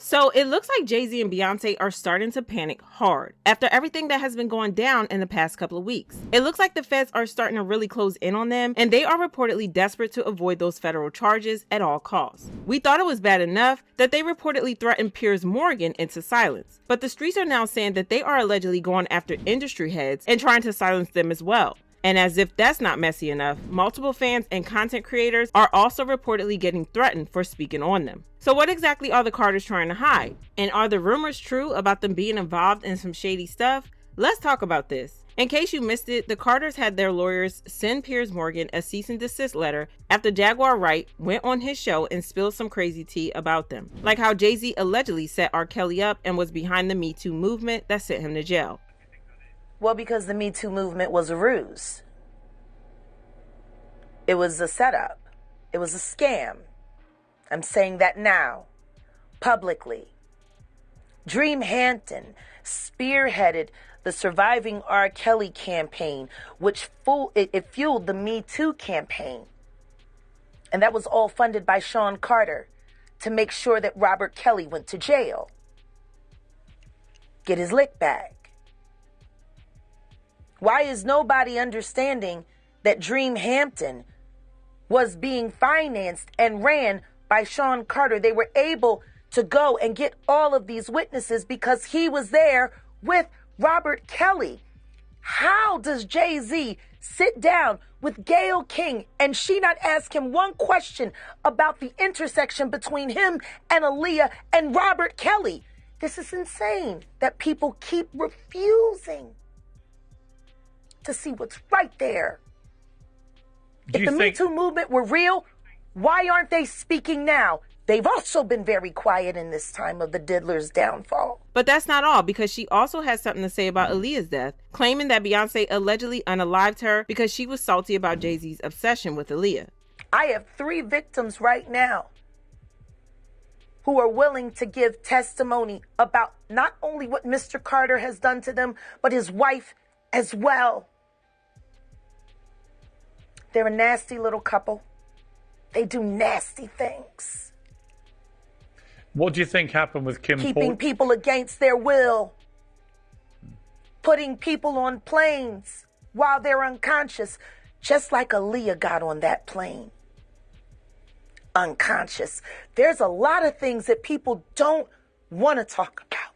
So it looks like Jay Z and Beyonce are starting to panic hard after everything that has been going down in the past couple of weeks. It looks like the feds are starting to really close in on them, and they are reportedly desperate to avoid those federal charges at all costs. We thought it was bad enough that they reportedly threatened Piers Morgan into silence, but the streets are now saying that they are allegedly going after industry heads and trying to silence them as well. And as if that's not messy enough, multiple fans and content creators are also reportedly getting threatened for speaking on them. So what exactly are the Carters trying to hide? And are the rumors true about them being involved in some shady stuff? Let's talk about this. In case you missed it, the Carters had their lawyers send Piers Morgan a cease and desist letter after Jaguar Wright went on his show and spilled some crazy tea about them. Like how Jay Z allegedly set R. Kelly up and was behind the Me Too movement that sent him to jail. Well, because the Me Too movement was a ruse. It was a setup. It was a scam. I'm saying that now, publicly. Dream Hampton spearheaded the Surviving R. Kelly campaign, which fueled the Me Too campaign. And that was all funded by Sean Carter to make sure that Robert Kelly went to jail. Get his lick back. Why is nobody understanding that Dream Hampton was being financed and ran by Sean Carter? They were able to go and get all of these witnesses because he was there with Robert Kelly. How does Jay Z sit down with Gayle King and she not ask him one question about the intersection between him and Aaliyah and Robert Kelly? This is insane that people keep refusing to see what's right there. If the Me Too movement were real, why aren't they speaking now? They've also been very quiet in this time of the diddler's downfall. But that's not all, because she also has something to say about Aaliyah's death, claiming that Beyonce allegedly unalived her because she was salty about Jay-Z's obsession with Aaliyah. I have 3 victims right now who are willing to give testimony about not only what Mr. Carter has done to them, but his wife as well. They're a nasty little couple. They do nasty things. What do you think happened with Kim Keeping people against their will. Putting people on planes while they're unconscious, just like Aaliyah got on that plane. Unconscious. There's a lot of things that people don't want to talk about,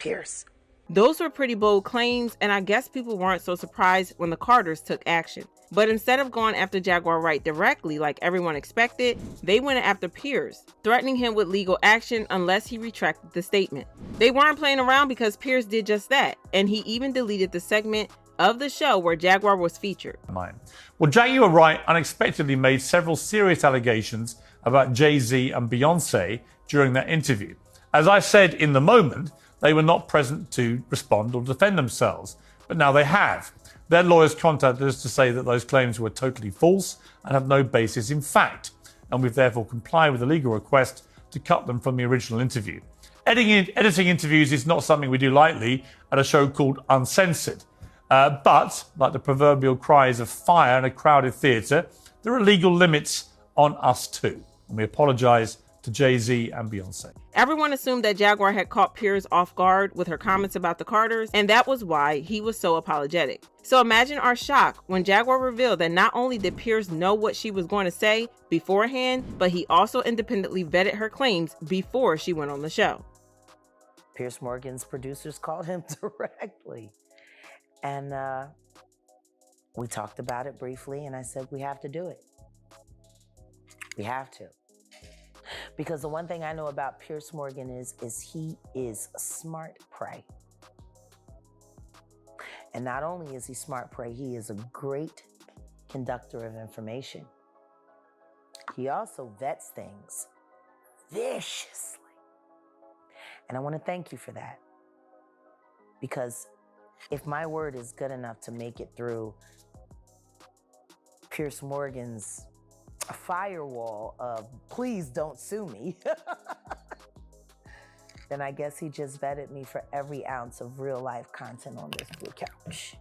Piers. Those were pretty bold claims, and I guess people weren't so surprised when the Carters took action. But instead of going after Jaguar Wright directly like everyone expected, they went after Piers, threatening him with legal action unless he retracted the statement. They weren't playing around because Piers did just that, and he even deleted the segment of the show where Jaguar was featured. Well, Jaguar Wright unexpectedly made several serious allegations about Jay Z and Beyonce during that interview. As I said in the moment, they were not present to respond or defend themselves, but now they have. Their lawyers contacted us to say that those claims were totally false and have no basis in fact, and we've therefore complied with the legal request to cut them from the original interview. Editing interviews is not something we do lightly at a show called Uncensored. But, like the proverbial cries of fire in a crowded theatre, there are legal limits on us too. And we apologise to Jay Z and Beyonce. Everyone assumed that Jaguar had caught Piers off guard with her comments about the Carters, and that was why he was so apologetic. So imagine our shock when Jaguar revealed that not only did Piers know what she was going to say beforehand, but he also independently vetted her claims before she went on the show. Piers Morgan's producers called him directly. And we talked about it briefly, and I said, we have to do it. We have to. Because the one thing I know about Piers Morgan is he is smart prey. And not only is he smart prey, he is a great conductor of information. He also vets things viciously. And I want to thank you for that. Because if my word is good enough to make it through Piers Morgan's firewall of please don't sue me, then I guess he just vetted me for every ounce of real life content on this blue couch.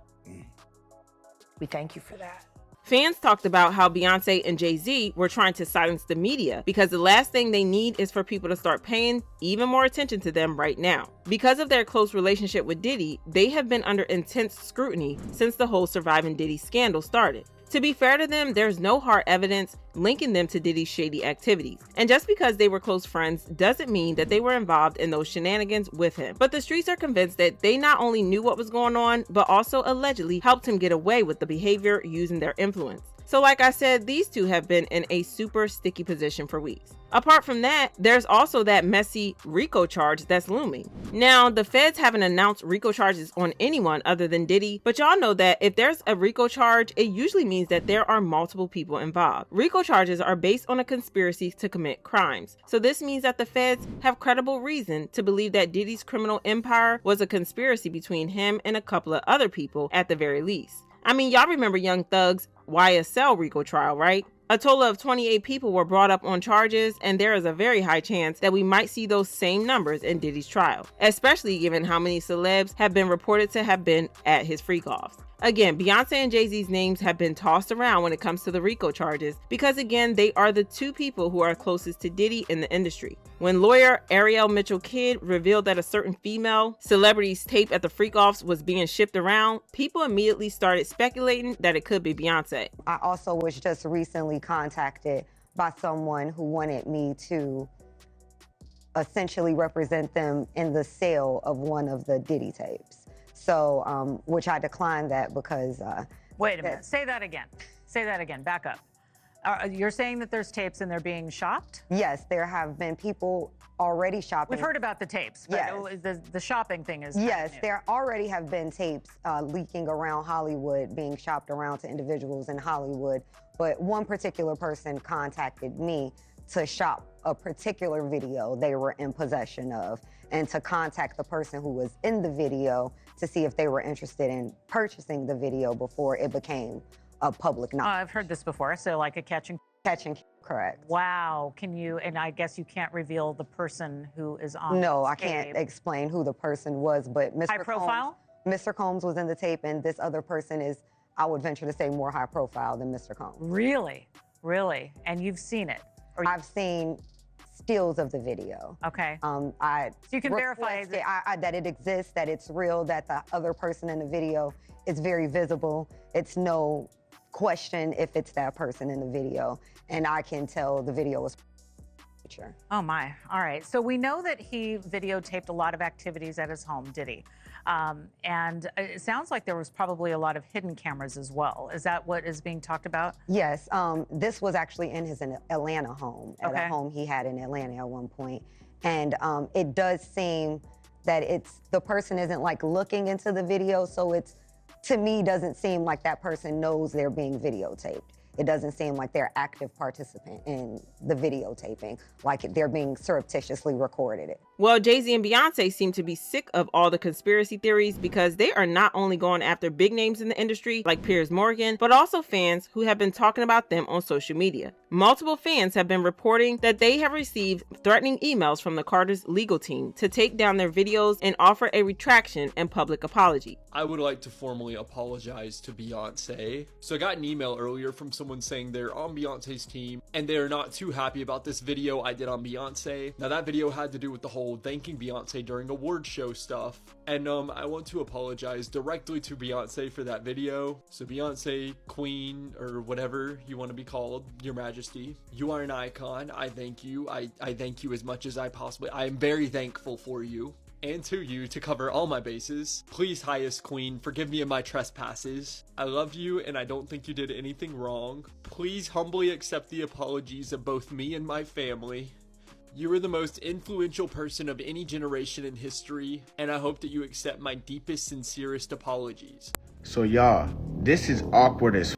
We thank you for that. Fans talked about how Beyonce and Jay Z were trying to silence the media because the last thing they need is for people to start paying even more attention to them right now. Because of their close relationship with Diddy, they have been under intense scrutiny since the whole Surviving Diddy scandal started. To be fair to them, there's no hard evidence linking them to Diddy's shady activities. And just because they were close friends doesn't mean that they were involved in those shenanigans with him. But the streets are convinced that they not only knew what was going on, but also allegedly helped him get away with the behavior using their influence. So like I said, these two have been in a super sticky position for weeks. Apart from that, there's also that messy RICO charge that's looming. Now, the feds haven't announced RICO charges on anyone other than Diddy, but y'all know that if there's a RICO charge, it usually means that there are multiple people involved. RICO charges are based on a conspiracy to commit crimes. So this means that the feds have credible reason to believe that Diddy's criminal empire was a conspiracy between him and a couple of other people at the very least. I mean, y'all remember Young Thug's YSL RICO trial, right? A total of 28 people were brought up on charges, and there is a very high chance that we might see those same numbers in Diddy's trial, especially given how many celebs have been reported to have been at his freak-offs. Again, Beyonce and Jay Z's names have been tossed around when it comes to the RICO charges because, again, they are the two people who are closest to Diddy in the industry. When lawyer Ariel Mitchell Kidd revealed that a certain female celebrity's tape at the freak-offs was being shipped around, people immediately started speculating that it could be Beyonce. I also was just recently contacted by someone who wanted me to essentially represent them in the sale of one of the Diddy tapes. So, which I declined that because... Wait a minute, say that again. Say that again, back up. You're saying that there's tapes and they're being shopped? Yes, there have been people already shopping. We've heard about the tapes, but yes. The shopping thing is... Yes, there already have been tapes leaking around Hollywood, being shopped around to individuals in Hollywood. But one particular person contacted me to shop a particular video they were in possession of, and to contact the person who was in the video to see if they were interested in purchasing the video before it became a public knowledge. I've heard this before, so like a catch and... Correct. Wow, can you, and I guess you can't reveal the person who is on No, I tape. can't explain who the person was, but Mr. High profile? Mr. Combs was in the tape, and this other person is, I would venture to say, more high profile than Mr. Combs. Really? Really? And you've seen it? I've seen stills of the video. Okay. So you can verify that it exists, that it's real, that the other person in the video is very visible. It's no question if it's that person in the video, and I can tell the video was picture. Oh my, all right. So we know that he videotaped a lot of activities at his home, Diddy. And it sounds like there was probably a lot of hidden cameras as well. Is that what is being talked about? Yes, this was actually in his Atlanta home, at a home he had in Atlanta at one point. And it does seem that the person isn't like looking into the video, so it's, to me, doesn't seem like that person knows they're being videotaped. It doesn't seem like they're active participant in the videotaping, like they're being surreptitiously recorded it. Well, Jay Z and Beyonce seem to be sick of all the conspiracy theories because they are not only going after big names in the industry like Piers Morgan, but also fans who have been talking about them on social media. Multiple fans have been reporting that they have received threatening emails from the Carter's legal team to take down their videos and offer a retraction and public apology. I would like to formally apologize to Beyonce. So I got an email earlier from someone saying they're on Beyonce's team and they're not too happy about this video I did on Beyonce. Now that video had to do with the whole thanking Beyonce during award show stuff. And I want to apologize directly to Beyonce for that video. So Beyonce, Queen, or whatever you want to be called, Your Majesty, you are an icon. I thank you. I thank you as much as I possibly. I am very thankful for you. And to you to cover all my bases. Please, highest queen, forgive me of my trespasses. I love you and I don't think you did anything wrong. Please humbly accept the apologies of both me and my family. You are the most influential person of any generation in history, and I hope that you accept my deepest, sincerest apologies. So y'all, this is awkward as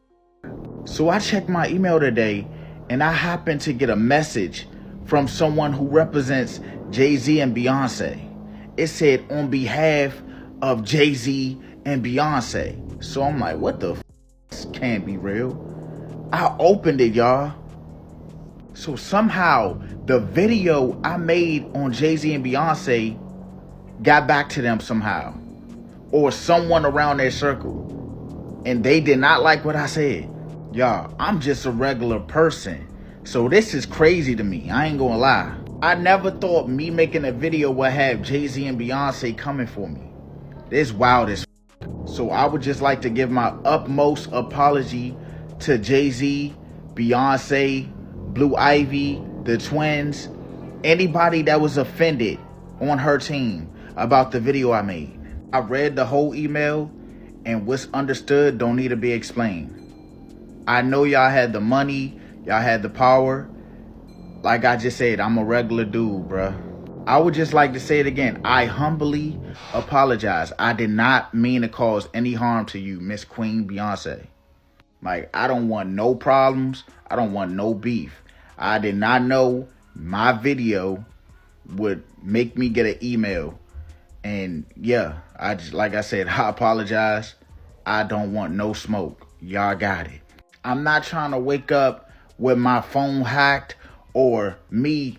So I checked my email today and I happened to get a message from someone who represents Jay Z and Beyonce. It said on behalf of Jay Z and Beyonce. So I'm like, what the f? This can't be real. I opened it, y'all. So somehow the video I made on Jay Z and Beyonce got back to them somehow, or someone around their circle, and they did not like what I said. Y'all, I'm just a regular person. So this is crazy to me. I ain't gonna lie. I never thought me making a video would have Jay Z and Beyonce coming for me. This wild as f. So I would just like to give my utmost apology to Jay Z, Beyonce, Blue Ivy, the twins, anybody that was offended on her team about the video I made. I read the whole email, and what's understood don't need to be explained. I know y'all had the money, y'all had the power. Like I just said, I'm a regular dude, bruh. I would just like to say it again. I humbly apologize. I did not mean to cause any harm to you, Miss Queen Beyonce. Like, I don't want no problems. I don't want no beef. I did not know my video would make me get an email. And yeah, I just, like I said, I apologize. I don't want no smoke. Y'all got it. I'm not trying to wake up with my phone hacked or me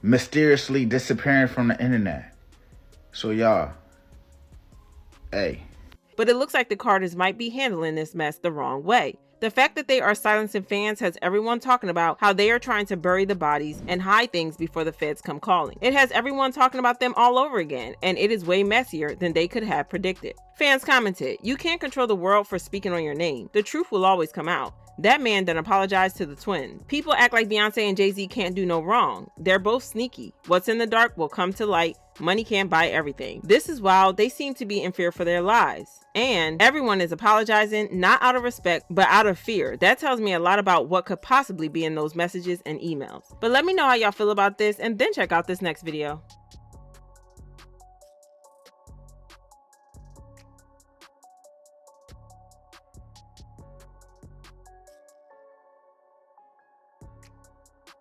mysteriously disappearing from the internet. So y'all, hey. But it looks like the Carters might be handling this mess the wrong way. The fact that they are silencing fans has everyone talking about how they are trying to bury the bodies and hide things before the feds come calling. It has everyone talking about them all over again, and it is way messier than they could have predicted. Fans commented, "You can't control the world for speaking on your name. The truth will always come out. That man done apologized to the twins. People act like Beyonce and Jay Z can't do no wrong. They're both sneaky. What's in the dark will come to light. Money can't buy everything." This is wild. They seem to be in fear for their lives. And everyone is apologizing, not out of respect, but out of fear. That tells me a lot about what could possibly be in those messages and emails. But let me know how y'all feel about this, and then check out this next video.